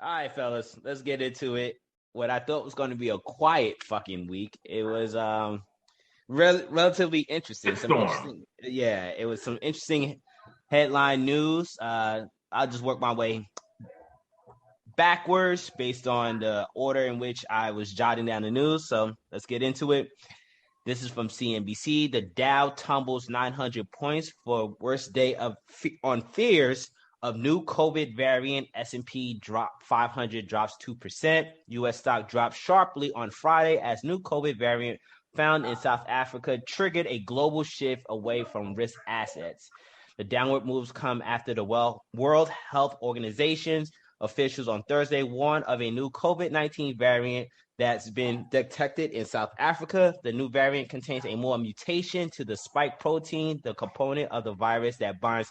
All right, fellas, let's get into it. What I thought was going to be a quiet fucking week, it was relatively interesting. It was some interesting headline news. I'll just work my way backwards based on the order in which I was jotting down the news. So let's get into it. This is from CNBC. The Dow tumbles 900 points for worst day on fears of new COVID variant. S&P dropped 500, drops 2%. U.S. stock dropped sharply on Friday as new COVID variant found in South Africa triggered a global shift away from risk assets. The downward moves come after the World Health Organization's officials on Thursday warned of a new COVID-19 variant that's been detected in South Africa. The new variant contains a more mutation to the spike protein, the component of the virus that binds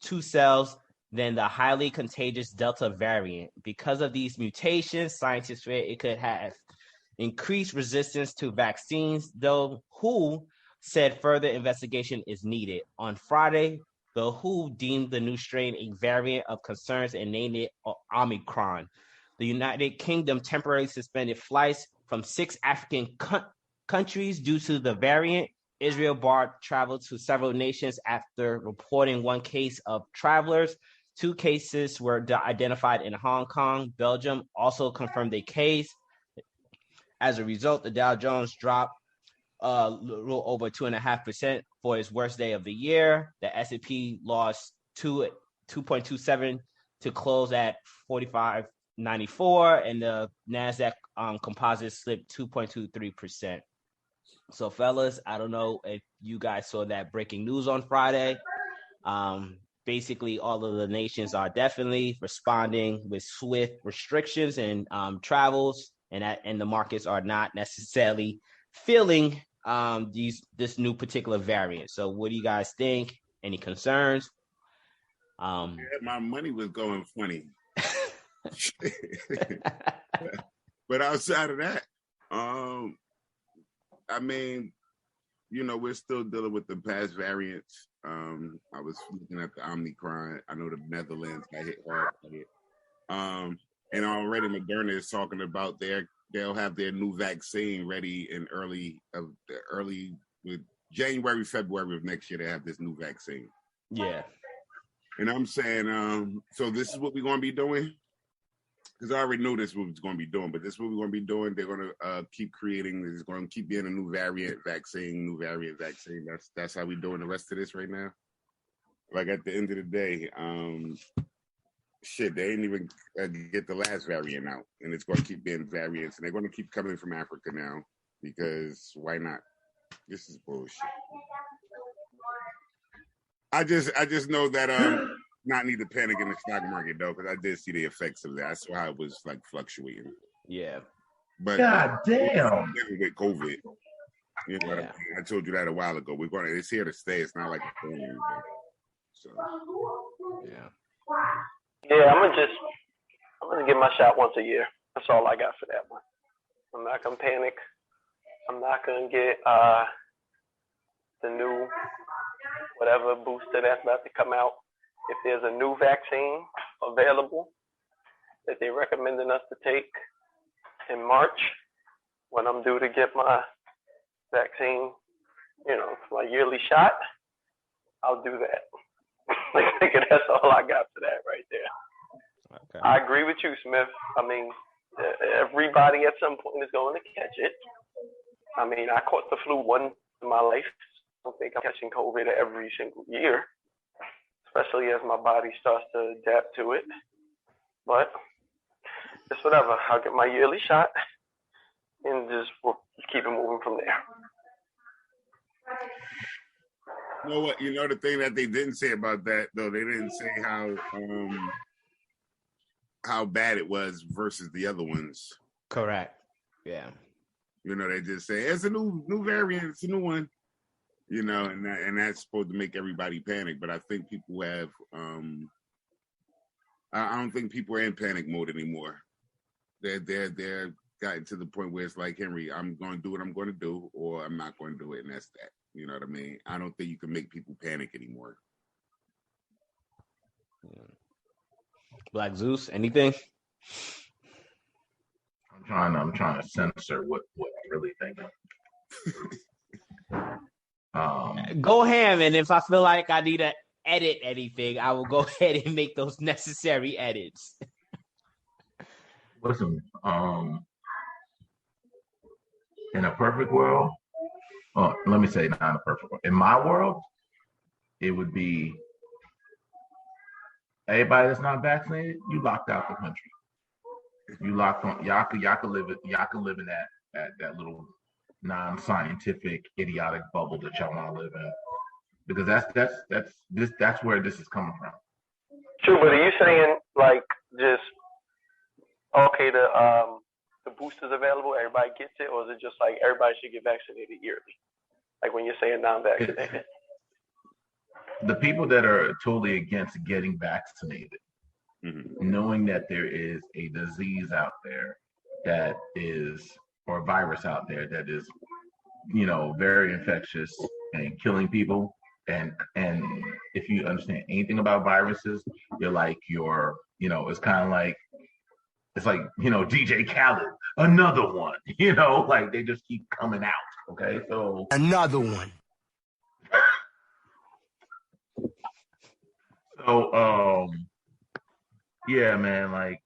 to cells, than the highly contagious Delta variant. Because of these mutations, scientists fear it could have increased resistance to vaccines, though WHO said further investigation is needed. On Friday, the WHO deemed the new strain a variant of concerns and named it Omicron. The United Kingdom temporarily suspended flights from 6 African countries due to the variant. Israel barred travel to several nations after reporting one case of travelers. 2 cases were identified in Hong Kong. Belgium also confirmed a case. As a result, the Dow Jones dropped a little over 2.5% for its worst day of the year. The S&P lost 2.27 to close at 45.94, and the NASDAQ composite slipped 2.23%. So, fellas, I don't know if you guys saw that breaking news on Friday. Basically, all of the nations are definitely responding with swift restrictions and travels, and the markets are not necessarily feeling this new particular variant. So, what do you guys think? Any concerns? My money was going funny. But outside of that, I mean, we're still dealing with the past variants. I was looking at the Omicron. I know the Netherlands got hit hard by it. And already Moderna is talking about they'll have their new vaccine ready in early with January, February of next year. They have this new vaccine. Yeah. And I'm saying, so this is what we're going to be doing? Because I already knew this is what we're going to be doing, but this is what we're going to be doing. They're going to keep creating. There's going to keep being a new variant vaccine. That's how we're doing the rest of this right now. Like at the end of the day, they ain't even get the last variant out, and it's going to keep being variants, and they're going to keep coming from Africa now because why not? This is bullshit. I just know that not need to panic in the stock market though, because I did see the effects of that. I saw how it was like fluctuating. Yeah. But God damn. With COVID, you know what I mean? I told you that a while ago. It's here to stay. It's not like it's going anywhere. So yeah. Yeah, I'm gonna get my shot once a year. That's all I got for that one. I'm not gonna panic. I'm not gonna get the new whatever booster that's about to come out. If there's a new vaccine available that they're recommending us to take in March, when I'm due to get my vaccine, my yearly shot, I'll do that. That's all I got for that right there. Okay. I agree with you, Smith. I mean, everybody at some point is going to catch it. I mean, I caught the flu once in my life. I don't think I'm catching COVID every single year, especially as my body starts to adapt to it. But it's whatever. I'll get my yearly shot and we'll keep it moving from there. You know what? The thing that they didn't say about that, though, they didn't say how bad it was versus the other ones. Correct. Yeah. They just say it's a new variant, it's a new one. And that's supposed to make everybody panic. But I think people have. I don't think people are in panic mode anymore. They're gotten to the point where it's like, Henry, I'm going to do what I'm going to do, or I'm not going to do it, and that's that. You know what I mean? I don't think you can make people panic anymore. Black Zeus, anything? I'm trying to censor what I'm really thinking. Go ham, and if I feel like I need to edit anything, I will go ahead and make those necessary edits. Listen, in a perfect world, let me say not in a perfect world. In my world, it would be everybody that's not vaccinated, you locked out the country. You locked on y'all could live in that little non-scientific idiotic bubble that y'all want to live in. Because that's where this is coming from. True, but are you saying like just okay, the booster's available, everybody gets it, or is it just like everybody should get vaccinated yearly? Like when you're saying non-vaccinated. The people that are totally against getting vaccinated, knowing that there is a disease out there that is, or a virus out there that is, very infectious and killing people. And if you understand anything about viruses, it's kind of like, DJ Khaled, another one, like they just keep coming out. Okay, so another one. So, yeah, man,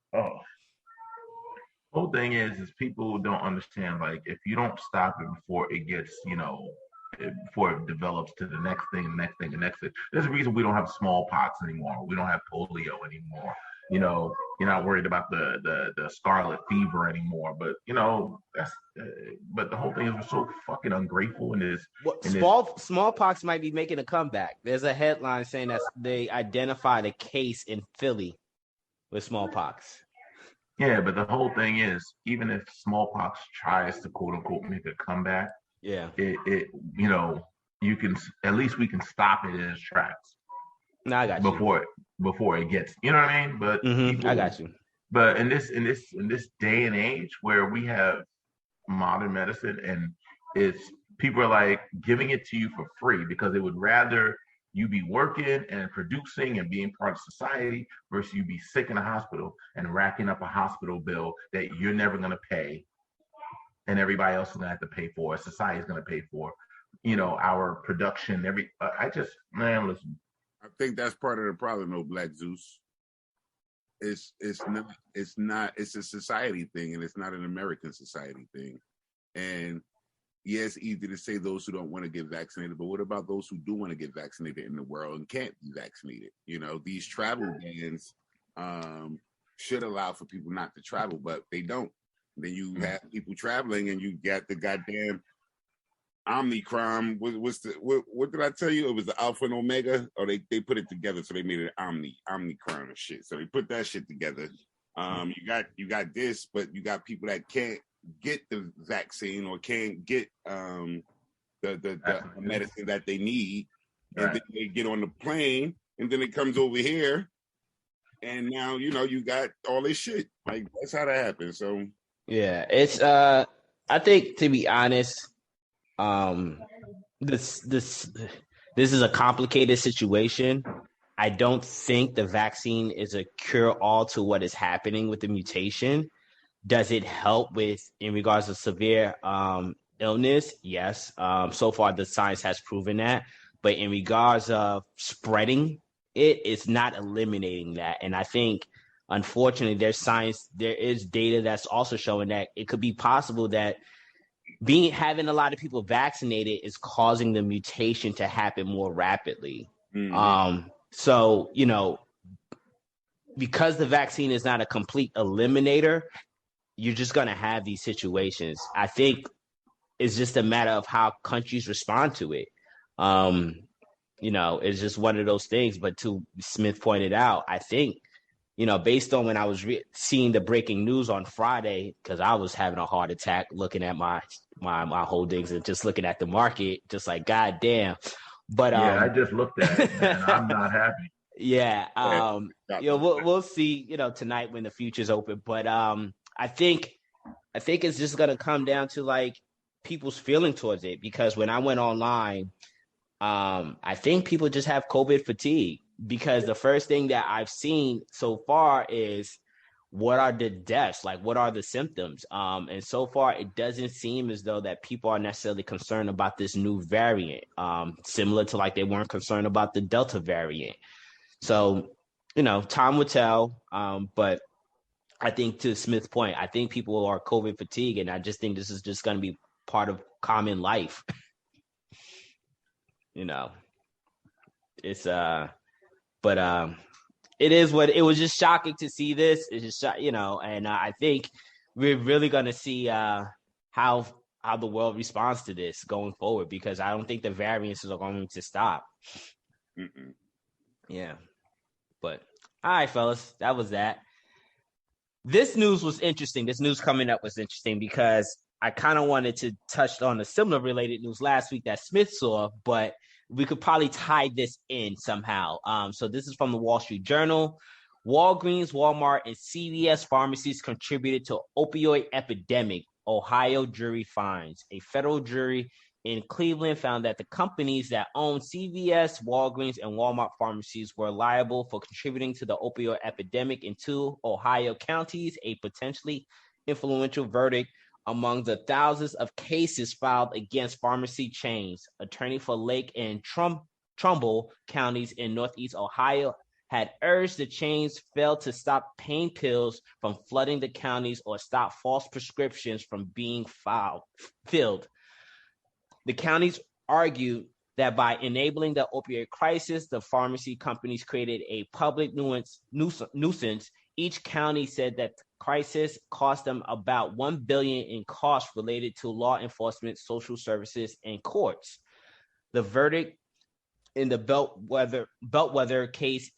whole thing is people don't understand, like, if you don't stop it before it gets, before it develops to the next thing, the next thing, the next thing. There's a reason we don't have smallpox anymore. We don't have polio anymore. You're not worried about the scarlet fever anymore. But but the whole thing is we're so fucking ungrateful in this. Smallpox might be making a comeback. There's a headline saying that they identified a case in Philly with smallpox. Yeah, but the whole thing is, even if smallpox tries to quote unquote make a comeback, yeah, you can, at least we can stop it in its tracks. No, I got you. Before it gets, you know what I mean? But I got you. But in this day and age where we have modern medicine and people are like giving it to you for free because they would rather you be working and producing and being part of society versus you be sick in a hospital and racking up a hospital bill that you're never going to pay and everybody else is going to have to pay for, society is going to pay for, our production, listen. I think that's part of the problem, though, Black Zeus. It's a society thing, and it's not an American society thing. And yeah, it's easy to say those who don't want to get vaccinated, but what about those who do want to get vaccinated in the world and can't be vaccinated? These travel bans should allow for people not to travel, but they don't. Then you have people traveling, and you got the goddamn Omicron. What did I tell you? It was the Alpha and Omega, or they put it together, so they made it Omicron and shit. So they put that shit together. You got this, but you got people that can't get the vaccine or can't get the medicine that they need, and then they get on the plane, and then it comes over here, and now you got all this shit. Like, that's how that happens. So yeah, it's I think, to be honest, this is a complicated situation. I don't think the vaccine is a cure-all to what is happening with the mutation. Does it help in regards to severe illness? Yes. So far, the science has proven that. But in regards of spreading it's not eliminating that. And I think, unfortunately, there is data that's also showing that it could be possible that having a lot of people vaccinated is causing the mutation to happen more rapidly. Mm-hmm. So, because the vaccine is not a complete eliminator, you're just going to have these situations. I think it's just a matter of how countries respond to it. It's just one of those things. But to Smith pointed out, I think, based on when I was seeing the breaking news on Friday, because I was having a heart attack looking at my holdings and just looking at the market, just like, God damn. But I just looked at it, man. I'm not happy. Yeah. We'll see, tonight when the future's open. But I think it's just gonna come down to like people's feeling towards it, because when I went online, I think people just have COVID fatigue, because the first thing that I've seen so far is what are the deaths? Like, what are the symptoms? And so far, it doesn't seem as though that people are necessarily concerned about this new variant, similar to like they weren't concerned about the Delta variant. So, time will tell. But I think to Smith's point, I think people are COVID fatigue, and I just think this is just going to be part of common life. It's but it is what it was. Just shocking to see this. It's just and I think we're really gonna see how the world responds to this going forward, because I don't think the variances are going to stop. Mm-mm. Yeah, but all right, fellas, that was that. This news was interesting. This news coming up was interesting because I kind of wanted to touch on a similar related news last week that Smith saw, but we could probably tie this in somehow. So this is from the Wall Street Journal. Walgreens, Walmart, and CVS pharmacies contributed to opioid epidemic, Ohio jury finds. A federal jury in Cleveland found that the companies that own CVS, Walgreens, and Walmart pharmacies were liable for contributing to the opioid epidemic in 2 Ohio counties, a potentially influential verdict among the thousands of cases filed against pharmacy chains. Attorney for Lake and Trumbull counties in Northeast Ohio had urged the chains fail to stop pain pills from flooding the counties or stop false prescriptions from being filled. The counties argued that by enabling the opioid crisis, the pharmacy companies created a public nuisance. Each county said that the crisis cost them about $1 billion in costs related to law enforcement, social services, and courts. The verdict in the Bellwether case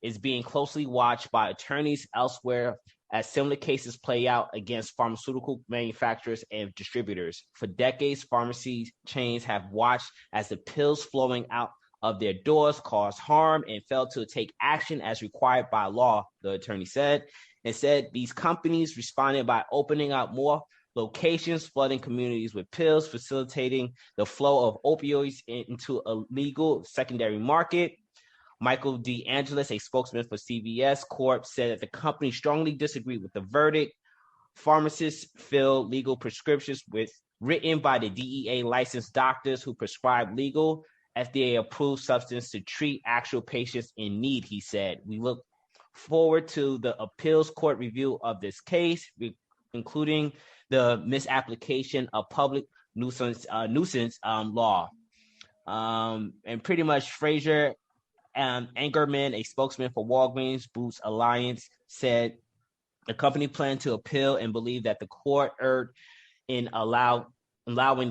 is being closely watched by attorneys elsewhere as similar cases play out against pharmaceutical manufacturers and distributors. For decades, pharmacy chains have watched as the pills flowing out of their doors caused harm and failed to take action as required by law, the attorney said. Instead, these companies responded by opening up more locations, flooding communities with pills, facilitating the flow of opioids into a legal secondary market. Michael DeAngelis, a spokesman for CVS Corp., said that the company strongly disagreed with the verdict. Pharmacists fill legal prescriptions written by the DEA licensed doctors who prescribe legal, FDA-approved substance to treat actual patients in need, he said. We look forward to the appeals court review of this case, including the misapplication of public nuisance law. And pretty much Fraser Angerman, a spokesman for Walgreens Boots Alliance, said the company planned to appeal and believed that the court erred in allowing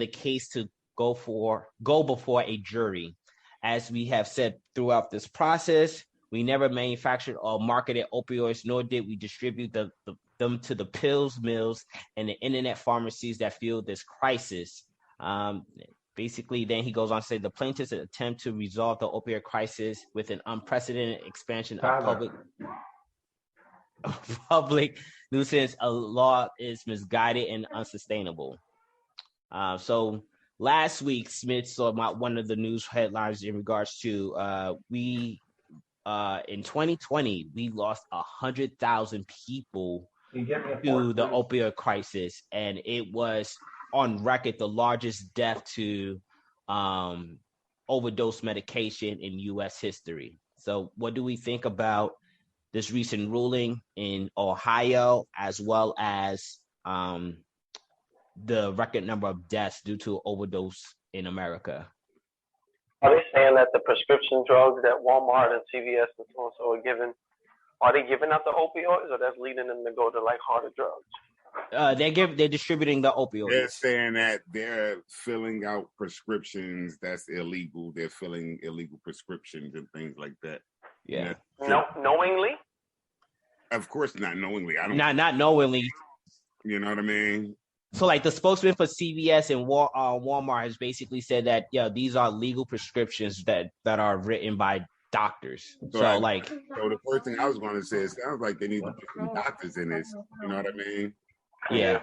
the case to go before a jury. As we have said throughout this process, we never manufactured or marketed opioids, nor did we distribute them to the pills mills and the internet pharmacies that fueled this crisis. Basically, then he goes on to say the plaintiffs attempt to resolve the opioid crisis with an unprecedented expansion of public nuisance law is misguided and unsustainable. So last week, Smith saw one of the news headlines in regards to in 2020, we lost 100,000 people to the opioid crisis, and it was on record the largest death to overdose medication in U.S. history. So what do we think about this recent ruling in Ohio, as well as the record number of deaths due to overdose in America? Are they saying that the prescription drugs that Walmart and CVS and so on so are giving, are they giving out the opioids, or that's leading them to go to like harder drugs? They're distributing the opioids. They're saying that they're filling out prescriptions that's illegal. They're filling illegal prescriptions and things like that. Yeah. No, knowingly? Of course not knowingly. I don't Not knowingly. You know what I mean? So like the spokesman for CVS and Walmart has basically said that these are legal prescriptions that are written by doctors. So the first thing I was going to say is, it sounds like they need to put some doctors in this. You know what I mean? Yeah.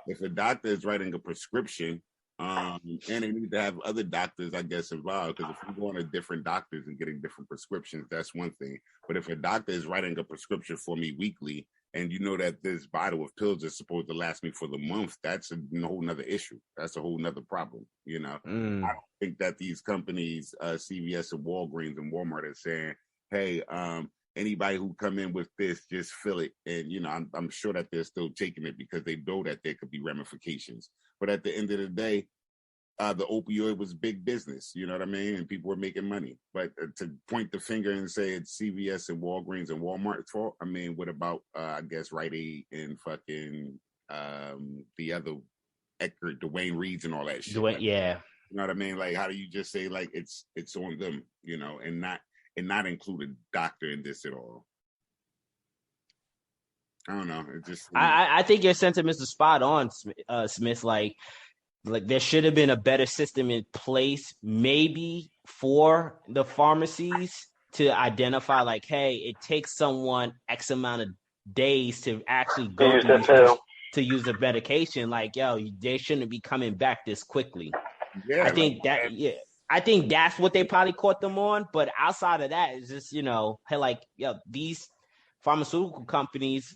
If a doctor is writing a prescription, And they need to have other doctors, I guess, involved. Because if you're going to different doctors and getting different prescriptions, that's one thing. But if a doctor is writing a prescription for me weekly, and you know that this bottle of pills is supposed to last me for the month, that's a whole nother issue. That's a whole nother problem. I don't think that these companies, CVS and Walgreens and Walmart, are saying, "Hey, anybody who come in with this, just fill it." And I'm sure that they're still taking it because they know that there could be ramifications. But at the end of the day, the opioid was big business, you know what I mean? And people were making money. But to point the finger and say it's CVS and Walgreens and Walmart's fault, I mean, what about, I guess, Rite Aid and fucking the other Eckerd, Dwayne Reeds and all that shit? Yeah. You know what I mean? Like, how do you just say, like, it's on them, and not include a doctor in this at all? I don't know. It just I think your sentiments are spot on, Smith. Like there should have been a better system in place, maybe for the pharmacies to identify, like, hey, it takes someone X amount of days to actually go through to use the medication. Like, yo, they shouldn't be coming back this quickly. Yeah, I think that's what they probably caught them on. But outside of that, it's just, hey, like, these pharmaceutical companies,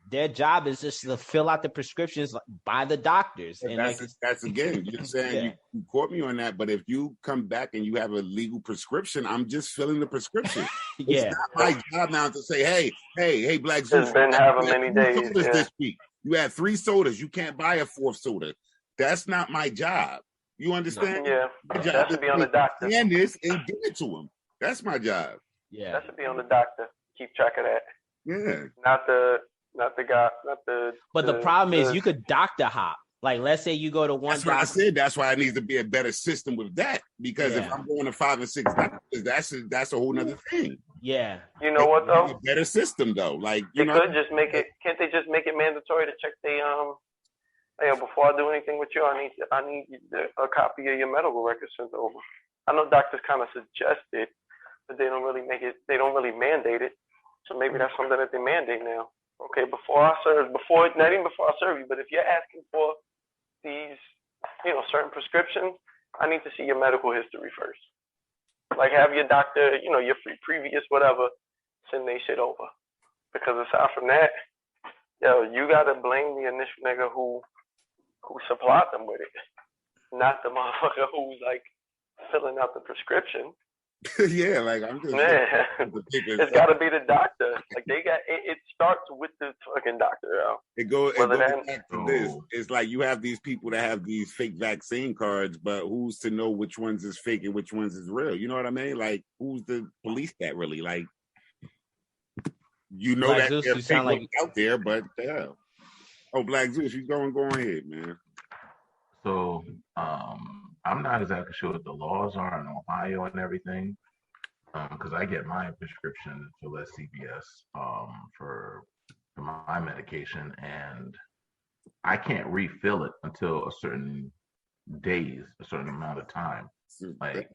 their job is just to fill out the prescriptions by the doctors. And that's again, you're saying you caught me on that. But if you come back and you have a legal prescription, I'm just filling the prescription. It's not my job now to say, hey, Black Zeus, it's been having many days. This week. You had 3 sodas. You can't buy a 4th soda. That's not my job. You understand? Yeah, that should be on the doctor. And this and give it to him. That's my job. Yeah, that should be on the doctor. Keep track of that. Yeah, not the guy, not the. But the problem is, you could doctor hop. Like, let's say you go to one. That's what I said. That's why it needs to be a better system with that. Because if I'm going to 5 and 6 doctors, that's a whole nother thing. Yeah. You know what though? A better system though. Like could just make it. Can't they just make it mandatory to check the before I do anything with you, I need a copy of your medical record sent over. I know doctors kind of suggest it, but they don't really make it. They don't really mandate it. So maybe that's something that they mandate now. Okay, not even before I serve you, but if you're asking for these, certain prescriptions, I need to see your medical history first. Like, have your doctor, your previous whatever, send they shit over. Because aside from that, you gotta blame the initial nigga who supplied them with it, not the motherfucker who's like filling out the prescription. Yeah, like I'm just. It's got to be the doctor. Like they got it starts with the fucking doctor. It goes back to this. It's like you have these people that have these fake vaccine cards, but who's to know which ones is fake and which ones is real? You know what I mean? Like, who's the police that really? Like, Black that Zeus, there's people out there, but oh, Black Zeus, you go ahead, man. So, I'm not exactly sure what the laws are in Ohio and everything, because I get my prescription to CVS for my medication, and I can't refill it until a certain amount of time. Like,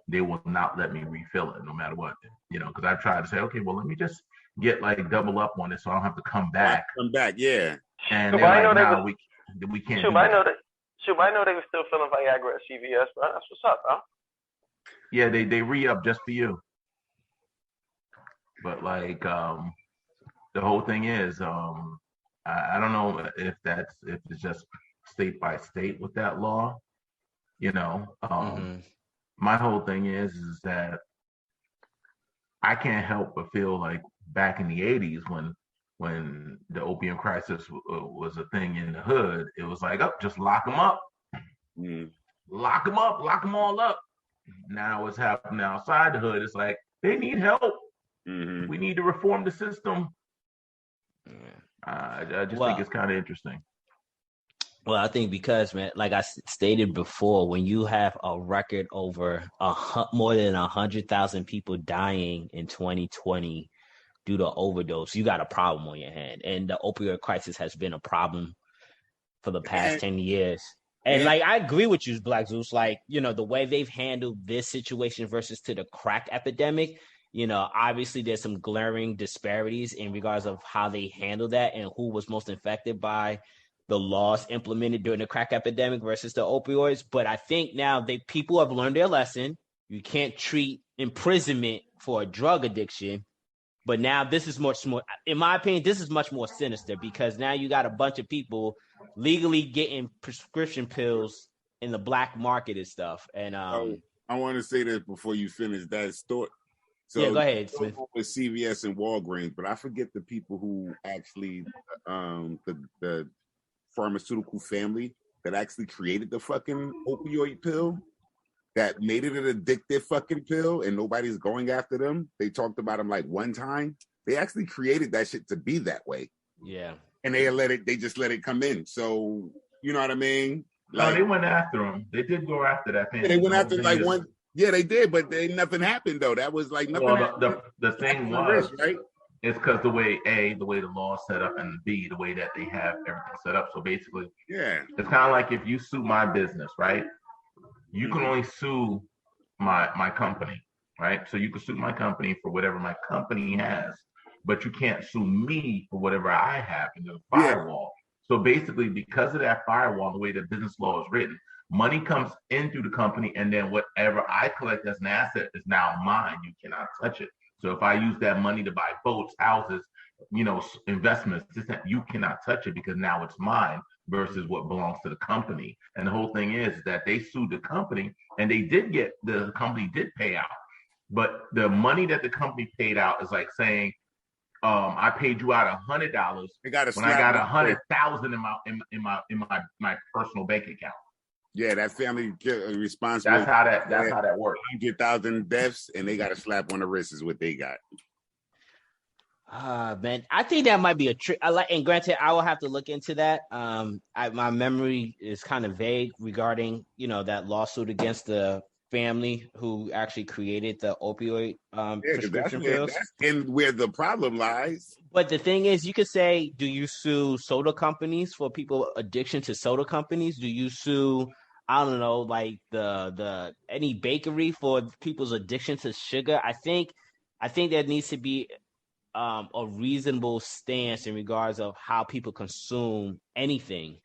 they will not let me refill it no matter what, because I've tried to say, okay, well, let me just get like double up on it so I don't have to come back. Yeah. And they're like, we can't do that. I know they were still filling Viagra at CVS, bro. That's what's up, bro. Yeah, they re-up just for you. But like, the whole thing is, I don't know if it's just state by state with that law. My whole thing is that I can't help but feel like back in the 80s when the opium crisis was a thing in the hood, it was like, just lock them up. Lock them up, lock them all up. Now what's happening outside the hood, it's like, they need help. We need to reform the system. I just think it's kind of interesting. Well, I think because, man, like I stated before, when you have a record over more than 100,000 people dying in 2020 due to overdose, you got a problem on your hand. And the opioid crisis has been a problem for the past 10 years. And like, I agree with you, Black Zeus, like, the way they've handled this situation versus to the crack epidemic, obviously there's some glaring disparities in regards of how they handle that and who was most affected by the laws implemented during the crack epidemic versus the opioids. But I think now people have learned their lesson. You can't treat imprisonment for a drug addiction. But now this is much more, in my opinion, this is much more sinister because now you got a bunch of people legally getting prescription pills in the black market and stuff. And I want to say this before you finish that story. So yeah, go ahead, Smith. With CVS and Walgreens, but I forget the people who actually, the pharmaceutical family that actually created the fucking opioid pill, that made it an addictive fucking pill, and nobody's going after them. They talked about them like one time. They actually created that shit to be that way. Yeah, and they just let it come in. So you know what I mean? Like, no, they went after them. They did go after that family. They went after like one. Yeah, they did, but nothing happened though. That was like nothing. Well, the thing was, right? It's because the way the law is set up, and B, the way that they have everything set up. So basically, yeah, it's kind of like if you sue my business, right? You can only sue my company, right? So you can sue my company for whatever my company has, but you can't sue me for whatever I have in the firewall. So basically, because of that firewall, the way the business law is written, money comes in through the company, and then whatever I collect as an asset is now mine. You cannot touch it. So if I use that money to buy boats, houses, investments, you cannot touch it because now it's mine versus what belongs to the company. And the whole thing is that they sued the company, and the company did pay out. But the money that the company paid out is like saying, I paid you out $100 when I got 100,000 in my personal bank account. Yeah, that family responsible. That's how that works. 100,000 deaths, and they got a slap on the wrist is what they got. Man, I think that might be a trick. And granted, I will have to look into that. My memory is kind of vague regarding, that lawsuit against the family who actually created the opioid prescription pills. And where the problem lies. But the thing is, you could say, do you sue soda companies for people addiction to soda companies? Do you sue, I don't know, like the any bakery for people's addiction to sugar? I think there needs to be a reasonable stance in regards of how people consume anything.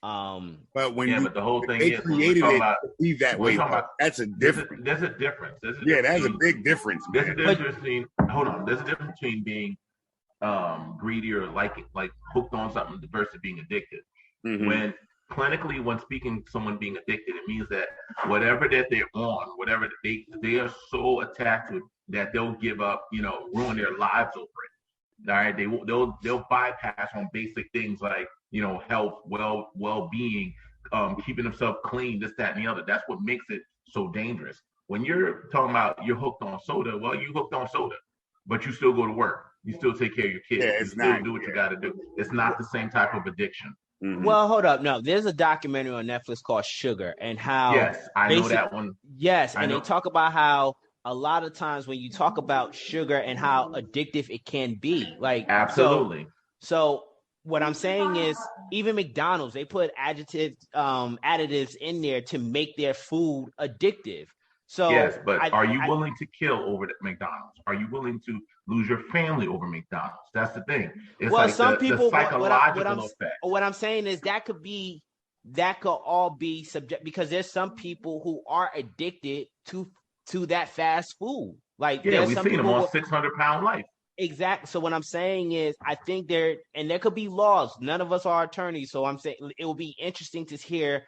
But but the whole thing they is created it to be that way. That's a difference. There's a difference. That's a big difference. There's a difference between There's a difference between being greedy or like hooked on something versus being addicted. Mm-hmm. When speaking to someone being addicted, it means that whatever that they're on, whatever they are so attached to it that they'll give up, ruin their lives over it. All right, they'll bypass on basic things like health, well-being, keeping themselves clean, this, that, and the other. That's what makes it so dangerous. When you're talking about you're hooked on soda, well, you hooked on soda, but you still go to work. You still take care of your kids. Yeah, you still do what you got to do. It's not the same type of addiction. Mm-hmm. Well, hold up. No, there's a documentary on Netflix called Sugar and how. Yes, I know that one. Yes, and they talk about how a lot of times when you talk about sugar and how addictive it can be, like absolutely. So what I'm saying is, even McDonald's, they put additives in there to make their food addictive. So yes, but are you willing to kill over the McDonald's? Are you willing to lose your family over McDonald's? That's the thing. It's like some people, the psychological effect. What I'm saying is that could all be subject, because there's some people who are addicted to that fast food. Like we've seen them on 600-pound life. Exactly. So what I'm saying is, I think there could be laws. None of us are attorneys, so I'm saying it will be interesting to hear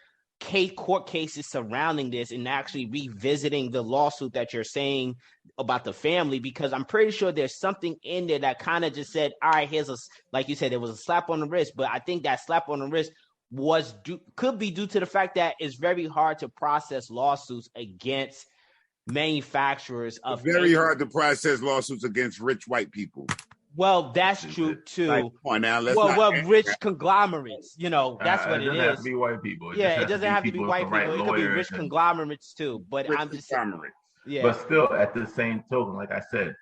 court cases surrounding this and actually revisiting the lawsuit that you're saying about the family, because I'm pretty sure there's something in there that kind of just said, all right, like you said, there was a slap on the wrist, but I think that slap on the wrist could be due to the fact that it's very hard to process lawsuits against manufacturers of hard to process lawsuits against rich white people. Well, that's true too. Like, come on now, rich conglomerates, that's what it is. It doesn't have to be white people. It doesn't have to be white people. It could be rich conglomerates too. But I'm just yeah. But still, at the same token, like I said,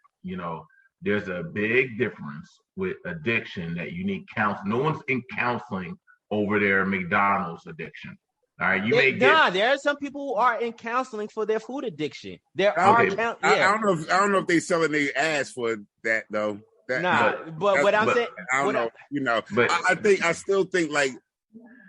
there's a big difference with addiction that you need counseling. No one's in counseling over their McDonald's addiction. All right, there are some people who are in counseling for their food addiction. I don't know if they selling their ass for that though. But what I'm saying, I don't know. But I still think like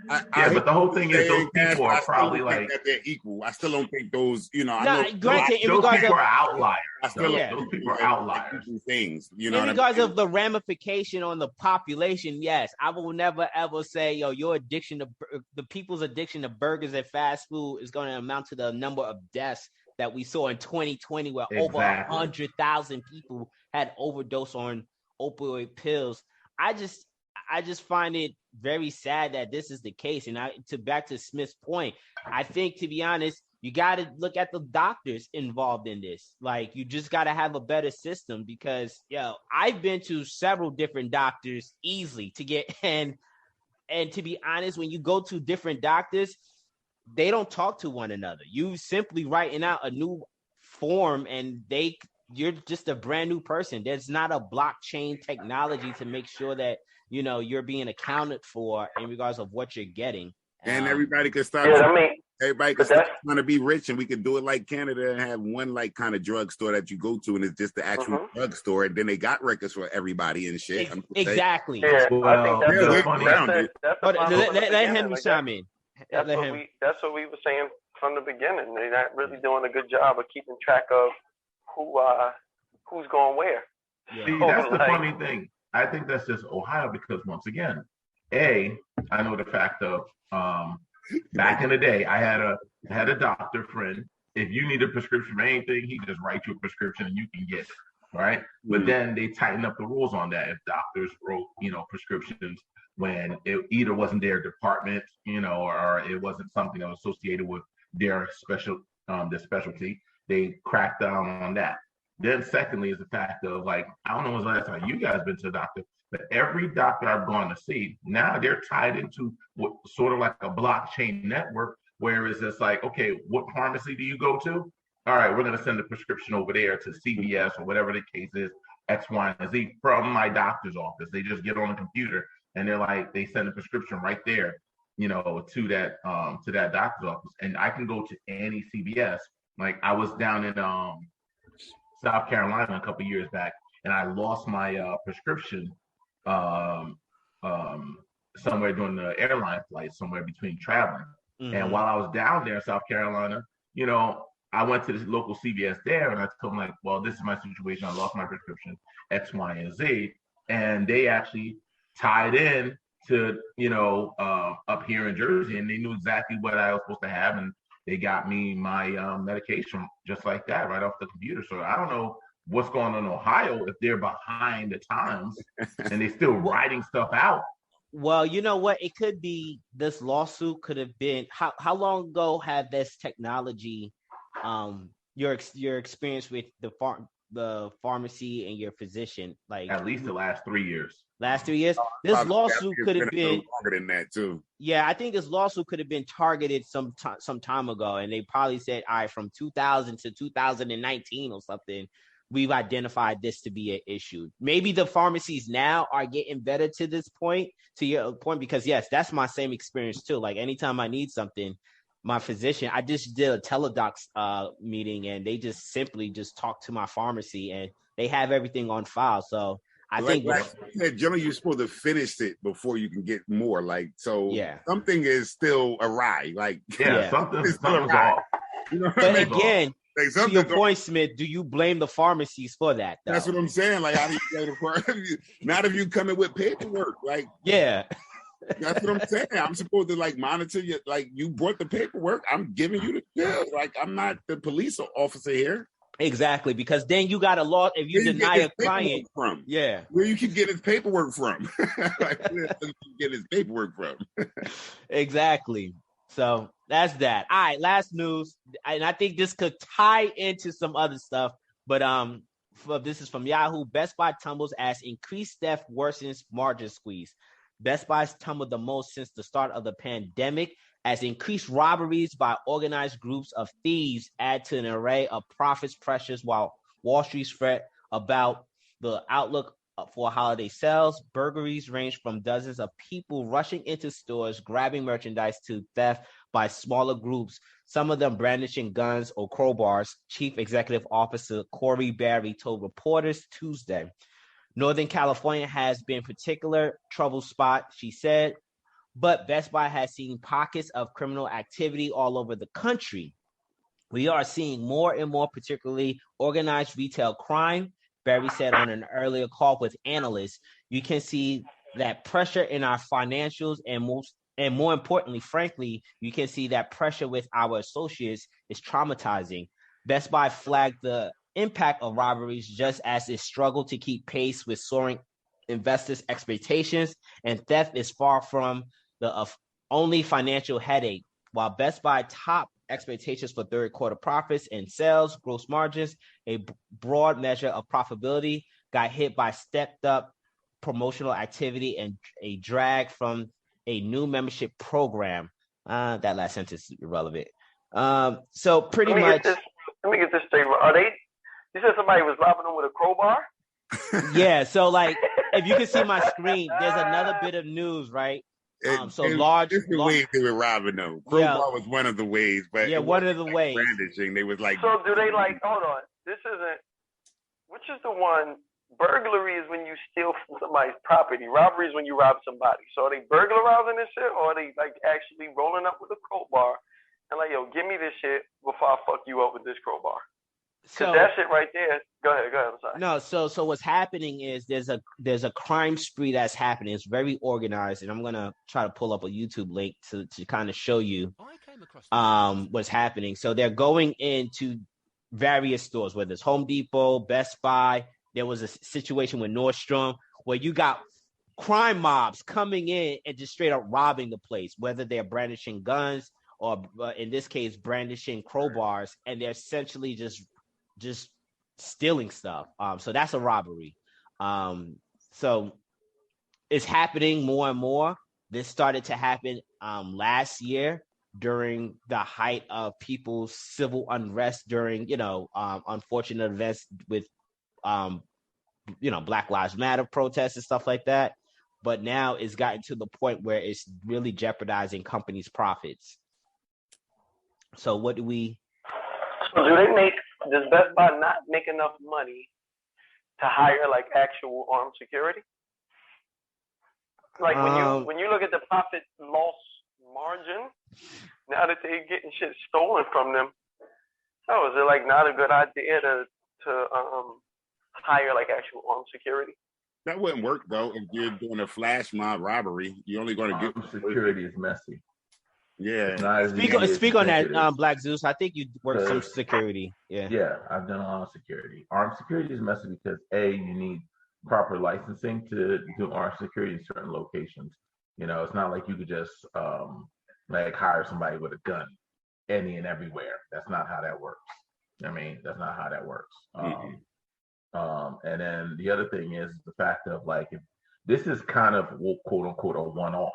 But the whole thing is those people are probably like that they're equal. I still don't think those. I No, know granted, in those regards people of are outliers. I still Yeah. Those people are outliers. Things, in regards of the ramification on the population, yes, I will never ever say, your addiction to the people's addiction to burgers and fast food is going to amount to the number of deaths that we saw in 2020, where over 100,000 people had overdose on opioid pills. I just find it very sad that this is the case. And back to Smith's point, I think, to be honest, you got to look at the doctors involved in this. Like, you just got to have a better system, because I've been to several different doctors easily to get and to be honest, when you go to different doctors, they don't talk to one another. You simply writing out a new form and you're just a brand new person. There's not a blockchain technology to make sure that you're being accounted for in regards of what you're getting. And everybody could stop. Everybody could stop trying to be rich, and we could do it like Canada and have one like kind of drugstore that you go to, and it's just the actual drugstore. And then they got records for everybody and shit. Exactly. Yeah, I think that's let Henry chime in. That's what we were saying from the beginning. They're not really doing a good job of keeping track of who's going where. Yeah. See, that's the funny thing. I think that's just Ohio, because once again, I know the fact of back in the day, I had a doctor friend. If you need a prescription for anything, he just writes you a prescription and you can get it, right? Mm-hmm. But then they tightened up the rules on that. If doctors wrote, prescriptions when it either wasn't their department, or it wasn't something that was associated with their specialty, they cracked down on that. Then secondly is the fact of, like, I don't know when's the last time you guys been to a doctor, but every doctor I've gone to see, now they're tied into what sort of like a blockchain network, where it's just like, okay, what pharmacy do you go to? All right, we're going to send the prescription over there to CVS or whatever the case is, X, Y, and Z, from my doctor's office. They just get on the computer and they're like, they send the prescription right there, to that doctor's office. And I can go to any CVS. Like, I was down in South Carolina a couple years back, and I lost my prescription somewhere during the airline flight, somewhere between traveling. Mm-hmm. And while I was down there in South Carolina, I went to this local CVS there, and I told them, like, well, this is my situation. I lost my prescription, X, Y, and Z. And they actually tied in to, up here in Jersey, and they knew exactly what I was supposed to have. And they got me my medication just like that, right off the computer. So I don't know what's going on in Ohio, if they're behind the times and they still writing stuff out. Well, you know what? It could be this lawsuit could have been, how long ago had this technology, your experience with the pharmacy and your physician, like at least the last 3 years. Last 3 years, this lawsuit could have been longer than that too. Yeah, I think this lawsuit could have been targeted some time ago, and they probably said, all right, from 2000 to 2019 or something, we've identified this to be an issue. Maybe the pharmacies now are getting better to this point, to your point, because yes, that's my same experience too. Like, anytime I need something, my physician, I just did a teledocs meeting, and they just simply just talk to my pharmacy, and they have everything on file. So I think generally you're supposed to finish it before you can get more. Like, so something is still awry. Like, something's still awry. But again, to your point, Smith, do you blame the pharmacies for that, though? That's what I'm saying. Like, how do you blame the pharmacy? Not if you come in with paperwork. Like, that's what I'm saying. I'm supposed to, like, monitor you. Like, you brought the paperwork. I'm giving you the bill. Like, I'm not the police officer here. Exactly, because then you got a law if you deny a client from. Yeah. Where you can get his paperwork from. Like, where you can get his paperwork from. Exactly. So that's that. All right, last news. And I think this could tie into some other stuff. But this is from Yahoo. Best Buy tumbles as increased theft worsens margin squeeze. Best Buy's tumbled the most since the start of the pandemic, as increased robberies by organized groups of thieves add to an array of profits pressures, while Wall Street's fret about the outlook for holiday sales. Burglaries range from dozens of people rushing into stores, grabbing merchandise, to theft by smaller groups, some of them brandishing guns or crowbars, Chief Executive Officer Corey Barry told reporters Tuesday. Northern California has been a particular trouble spot, she said. but Best Buy has seen pockets of criminal activity all over the country. We are seeing more and more, particularly organized retail crime. Barry said on an earlier call with analysts, you can see that pressure in our financials and more importantly, frankly, you can see that pressure with our associates is traumatizing. Best Buy flagged the impact of robberies just as it struggled to keep pace with soaring investors' expectations, and theft is far from the only financial headache. While Best Buy top expectations for third quarter profits and sales, gross margins, a broad measure of profitability got hit by stepped up promotional activity and a drag from a new membership program. That last sentence is irrelevant. So pretty much. Let me get this straight. You said somebody was robbing them with a crowbar? Yeah. So like, if you can see my screen, there's another bit of news, right? Large. This is the ways they were robbing them. Crowbar was one of the ways, but one of the ways. Brandishing. They was like. So do they like? Hold on. This isn't. Which is the one? Burglary is when you steal from somebody's property. Robbery is when you rob somebody. So are they burglarizing this shit, or are they like actually rolling up with a crowbar and like, yo, give me this shit before I fuck you up with this crowbar? So that shit right there. Go ahead. I'm sorry. No, so what's happening is there's a crime spree that's happening. It's very organized, and I'm gonna try to pull up a YouTube link to kind of show you what's happening. So they're going into various stores, whether it's Home Depot, Best Buy. There was a situation with Nordstrom where you got crime mobs coming in and just straight up robbing the place, whether they're brandishing guns or in this case brandishing crowbars, and they're essentially just stealing stuff. So that's a robbery. So it's happening more and more. This started to happen last year during the height of people's civil unrest during, unfortunate events with, Black Lives Matter protests and stuff like that. But now it's gotten to the point where it's really jeopardizing companies' profits. So what do we? So does Best Buy not make enough money to hire like actual armed security? Like when you look at the profit loss margin, now that they're getting shit stolen from them, so is it like not a good idea to hire like actual armed security? That wouldn't work though. If you're doing a flash mob robbery, you're only going to get security is messy. Yeah. Speak on that, Black Zeus. I think you work some security. Yeah, I've done armed security. Armed security is messy because you need proper licensing to do armed security in certain locations. It's not like you could just like hire somebody with a gun any and everywhere. That's not how that works. That's not how that works. And then the other thing is the fact of like, if this is kind of quote unquote a one-off.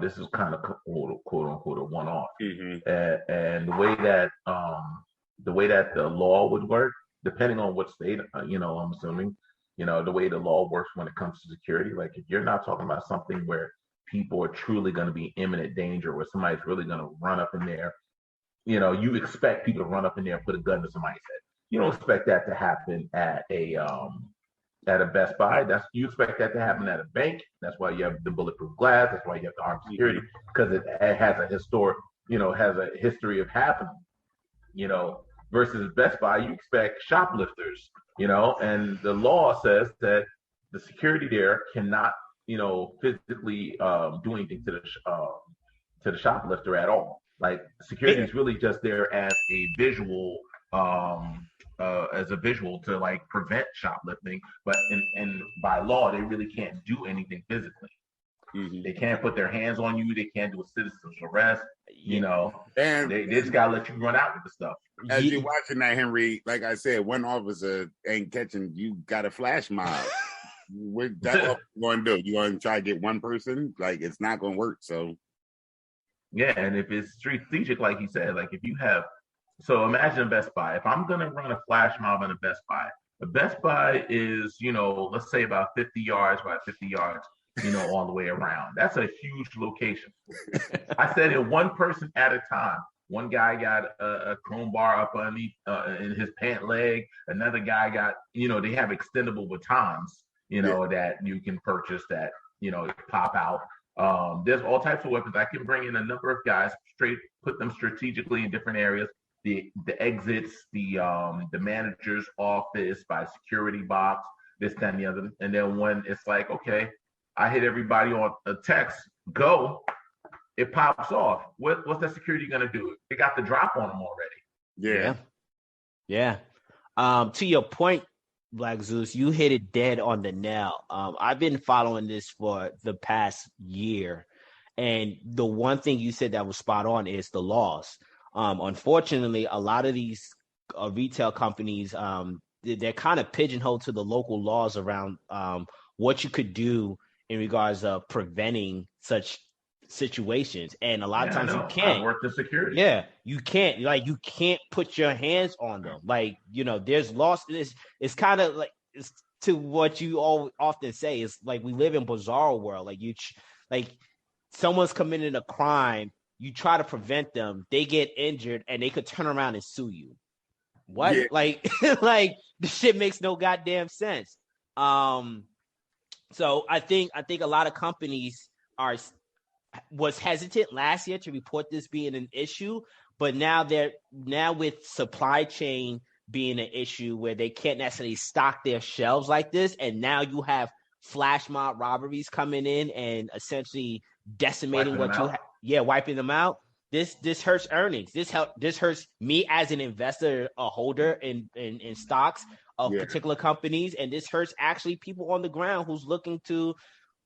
This is kind of quote unquote a one-off. And the way that the law would work, depending on what state, I'm assuming, the way the law works when it comes to security, like if you're not talking about something where people are truly going to be imminent danger, where somebody's really going to run up in there, you expect people to run up in there and put a gun to somebody's head. You don't expect that to happen at a Best Buy. You expect that to happen at a bank. That's why you have the bulletproof glass. That's why you have the armed security, because it has a history of happening. Versus Best Buy, you expect shoplifters. And the law says that the security there cannot, physically do anything to the shoplifter at all. Like security is really just there as a visual. To like prevent shoplifting, but and by law they really can't do anything physically. They can't put their hands on you. They can't do a citizen's arrest. And they just gotta let you run out with the stuff. As you're watching that, Henry, like I said, one officer ain't catching you. Got a flash mob. What that going to do? You going to try to get one person? Like it's not going to work. So yeah, and if it's strategic, like he said, like if you have. So imagine Best Buy. If I'm going to run a flash mob in a Best Buy, the Best Buy is, let's say about 50 yards by 50 yards, all the way around. That's a huge location. I said it one person at a time. One guy got a chrome bar up underneath in his pant leg. Another guy got, they have extendable batons, that you can purchase that, pop out. There's all types of weapons. I can bring in a number of guys, put them strategically in different areas. The exits, the manager's office, by security box, this, that, and the other. And then when it's like, okay, I hit everybody on a text, go, it pops off. What's that security gonna do? It got the drop on them already. Yeah. To your point, Black Zeus, you hit it dead on the nail. I've been following this for the past year, and the one thing you said that was spot on is the laws. Unfortunately, a lot of these retail companies, they're kind of pigeonholed to the local laws around what you could do in regards of preventing such situations, and a lot of times you can't. I work the security. Yeah, you can't. Like, you can't put your hands on them. Like, there's loss. It's kind of like, it's to what you all often say. It's like we live in a bizarre world. Like someone's committed a crime. You try to prevent them. They get injured, and they could turn around and sue you. What? Yeah. Like this shit makes no goddamn sense. So I think a lot of companies was hesitant last year to report this being an issue, but now with supply chain being an issue where they can't necessarily stock their shelves like this, and now you have flash mob robberies coming in and essentially decimating wiping them out. This hurts earnings. This hurts me as an investor, a holder in stocks of particular companies, and this hurts actually people on the ground who's looking to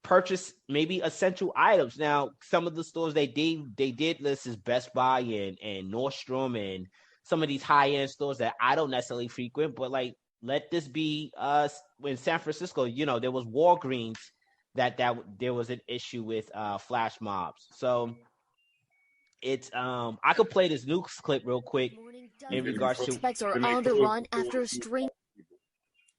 purchase maybe essential items. Now, some of the stores they did list is Best Buy and Nordstrom and some of these high-end stores that I don't necessarily frequent, but like, let this be in San Francisco, there was Walgreens that there was an issue with flash mobs. So it's I could play this news clip real quick in regards to suspects are on the run after a string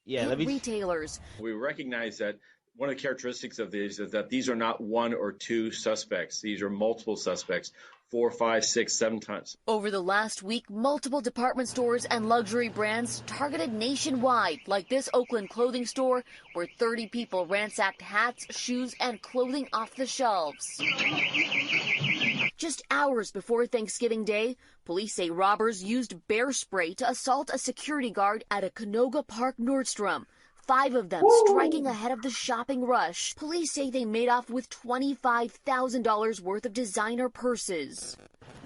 retailers. We recognize that one of the characteristics of these is that these are not one or two suspects. These are multiple suspects, 4, 5, 6, 7 times. Over the last week, multiple department stores and luxury brands targeted nationwide, like this Oakland clothing store where 30 people ransacked hats, shoes, and clothing off the shelves. Just hours before Thanksgiving Day, police say robbers used bear spray to assault a security guard at a Canoga Park Nordstrom. 5 of them striking ahead of the shopping rush. Police say they made off with $25,000 worth of designer purses.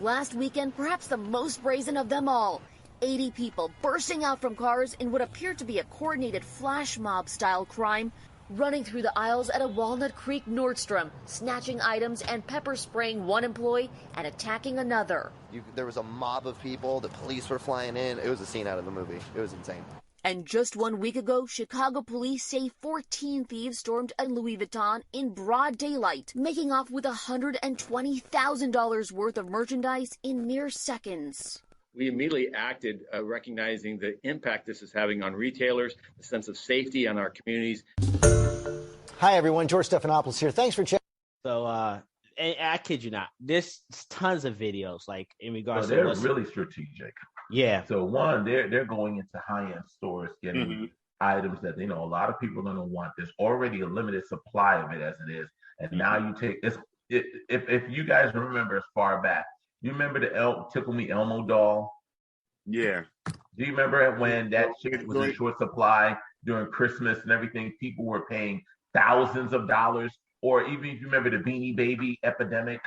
Last weekend, perhaps the most brazen of them all, 80 people bursting out from cars in what appeared to be a coordinated flash mob style crime, running through the aisles at a Walnut Creek Nordstrom, snatching items and pepper spraying one employee and attacking another. There was a mob of people. The police were flying in. It was a scene out of the movie. It was insane. And just 1 week ago, Chicago police say 14 thieves stormed a Louis Vuitton in broad daylight, making off with $120,000 worth of merchandise in mere seconds. We immediately acted, recognizing the impact this is having on retailers, the sense of safety on our communities. Hi, everyone. George Stephanopoulos here. Thanks for checking. So, and I kid you not, there's tons of videos like in regards to they're really strategic. Yeah. So one, they're going into high-end stores, getting items that a lot of people are going to want. There's already a limited supply of it as it is, and now you take if you guys remember as far back, you remember the Tickle Me Elmo doll? Yeah. Do you remember when that shit was in short supply during Christmas and everything? People were paying thousands of dollars. Or even if you remember the Beanie Baby epidemic,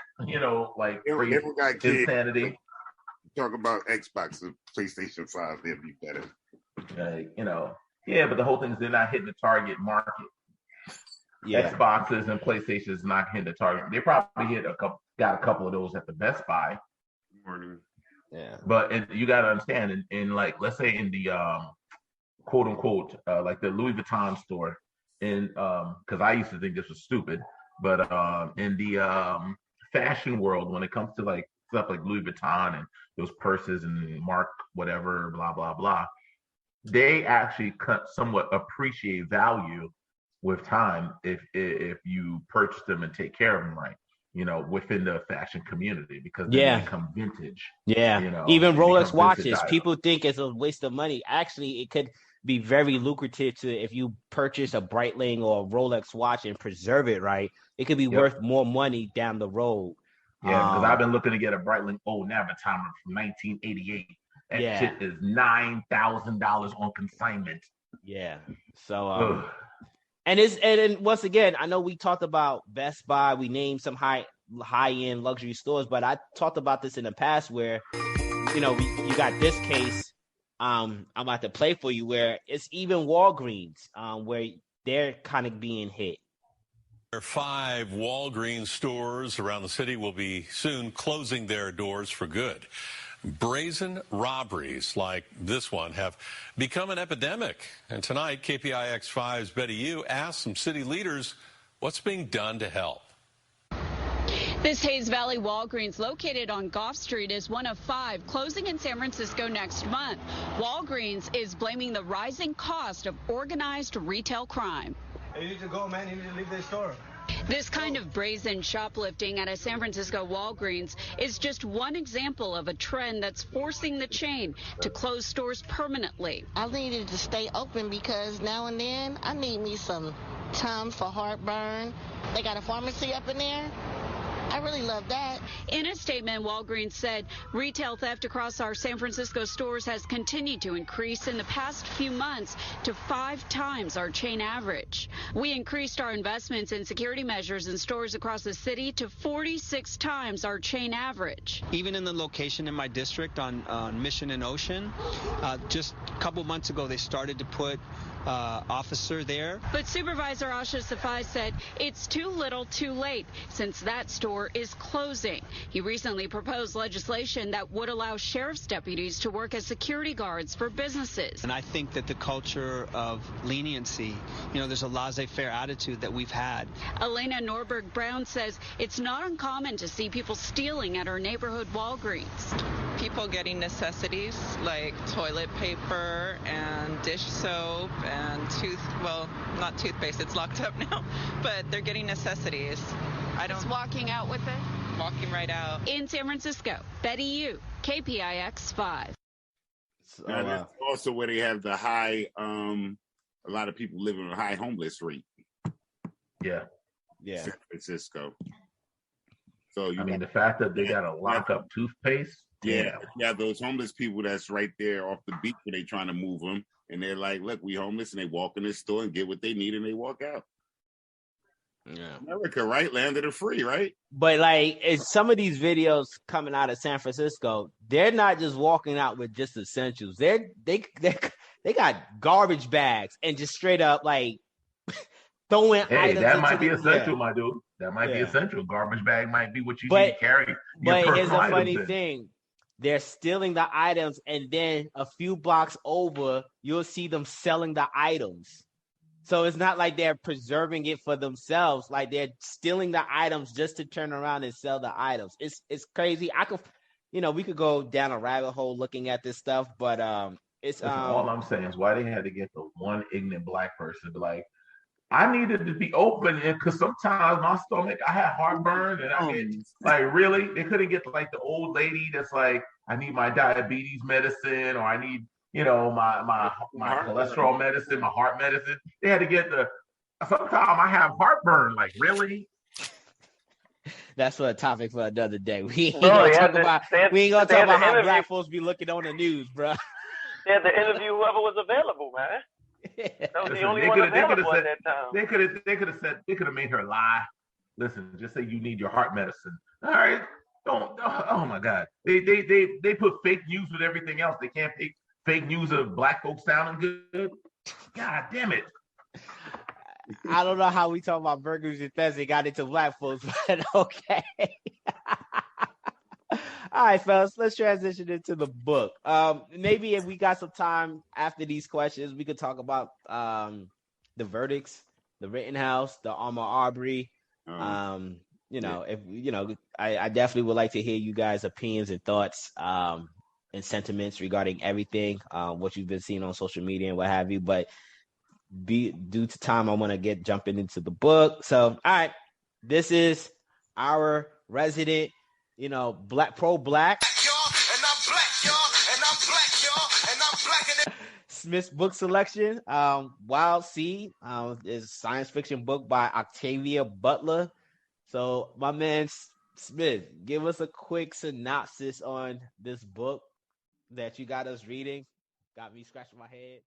like crazy insanity. Talk about Xbox and PlayStation 5, they'd be better. But the whole thing is they're not hitting the target market. Yeah. Xboxes and PlayStations not hitting the target. They probably got a couple of those at the Best Buy. Morning. Yeah. But you got to understand, in like, let's say in the quote unquote, like the Louis Vuitton store, because I used to think this was stupid, but in the fashion world, when it comes to like stuff like Louis Vuitton and those purses and Mark whatever, blah blah blah, they actually somewhat appreciate value with time if you purchase them and take care of them right, within the fashion community, because they become vintage. Yeah, even Rolex watches, people think it's a waste of money. Actually, it could. be very lucrative to if you purchase a Breitling or a Rolex watch and preserve it right. It could be worth more money down the road. Yeah, because I've been looking to get a Breitling old Navitimer from 1988. That shit is $9,000 on consignment. Yeah. So and once again, I know we talked about Best Buy. We named some high end luxury stores, but I talked about this in the past where, you know, you got this case. I'm about to play for you where it's even Walgreens, where they're kind of being hit. 5 Walgreens stores around the city will be soon closing their doors for good. Brazen robberies like this one have become an epidemic. And tonight, KPIX5's Betty Yu asked some city leaders what's being done to help. This Hayes Valley Walgreens located on Goff Street is one of 5 closing in San Francisco next month. Walgreens is blaming the rising cost of organized retail crime. You need to go, man. You need to leave the store. This kind of brazen shoplifting at a San Francisco Walgreens is just one example of a trend that's forcing the chain to close stores permanently. I needed to stay open because now and then I need me some Tums for heartburn. They got a pharmacy up in there. I really love that. In a statement, Walgreens said retail theft across our San Francisco stores has continued to increase in the past few months to 5 times our chain average. We increased our investments in security measures in stores across the city to 46 times our chain average. Even in the location in my district on Mission and Ocean, just a couple months ago, they started to put officer there. But Supervisor Asha Safai said it's too little too late since that store is closing. He recently proposed legislation that would allow sheriff's deputies to work as security guards for businesses. And I think that the culture of leniency, you know, there's a laissez-faire attitude that we've had. Elena Norberg Brown says it's not uncommon to see people stealing at her neighborhood Walgreens. People getting necessities like toilet paper and dish soap and not toothpaste, it's locked up now, but they're getting necessities. Just walking out with it? Walking right out. In San Francisco, Betty Yu, KPIX 5. That's also where they have the high, a lot of people living in a high homeless rate. Yeah. San Francisco. So I mean, the fact that they got to lock up toothpaste. Yeah, those homeless people that's right there off the beach where they trying to move them, and they're like, "Look, we homeless," and they walk in the store and get what they need, and they walk out. Yeah, America, right? Land of the free, right? But like, some of these videos coming out of San Francisco, they're not just walking out with just essentials. They got garbage bags and just straight up like throwing. Hey, that might be essential, my dude. That might be essential. Garbage bag might be what you need to carry. But here's a funny thing. They're stealing the items, and then a few blocks over, you'll see them selling the items. So it's not like they're preserving it for themselves. Like they're stealing the items just to turn around and sell the items. It's crazy. We could go down a rabbit hole looking at this stuff, but it's all I'm saying is why they had to get the one ignorant black person to be like, I needed to be open because sometimes my stomach, I had heartburn, and I mean, like really, they couldn't get like the old lady that's like, I need my diabetes medicine, or I need, my cholesterol medicine, my heart medicine. They had to get sometimes I have heartburn. Like really? That's for a topic for another day. We ain't gonna talk about how black folks be looking on the news, bro. They had to interview whoever was available, man. That was the only one available at that time. They could have made her lie. Listen, just say you need your heart medicine. All right. Oh my God. They put fake news with everything else. They can't take fake news of black folks sounding good. God damn it. I don't know how we talk about burgers and Thursday got into black folks, but okay. All right, fellas, let's transition into the book. Maybe if we got some time after these questions, we could talk about the verdicts, the Rittenhouse, the Ahmaud Arbery. I definitely would like to hear you guys' opinions and thoughts and sentiments regarding everything, what you've been seeing on social media and what have you. But due to time, I want to jumping into the book. So, all right, this is our resident, pro-black. Smith's book selection. Wild Seed is a science fiction book by Octavia Butler. So, my man Smith, give us a quick synopsis on this book that you got us reading. Got me scratching my head.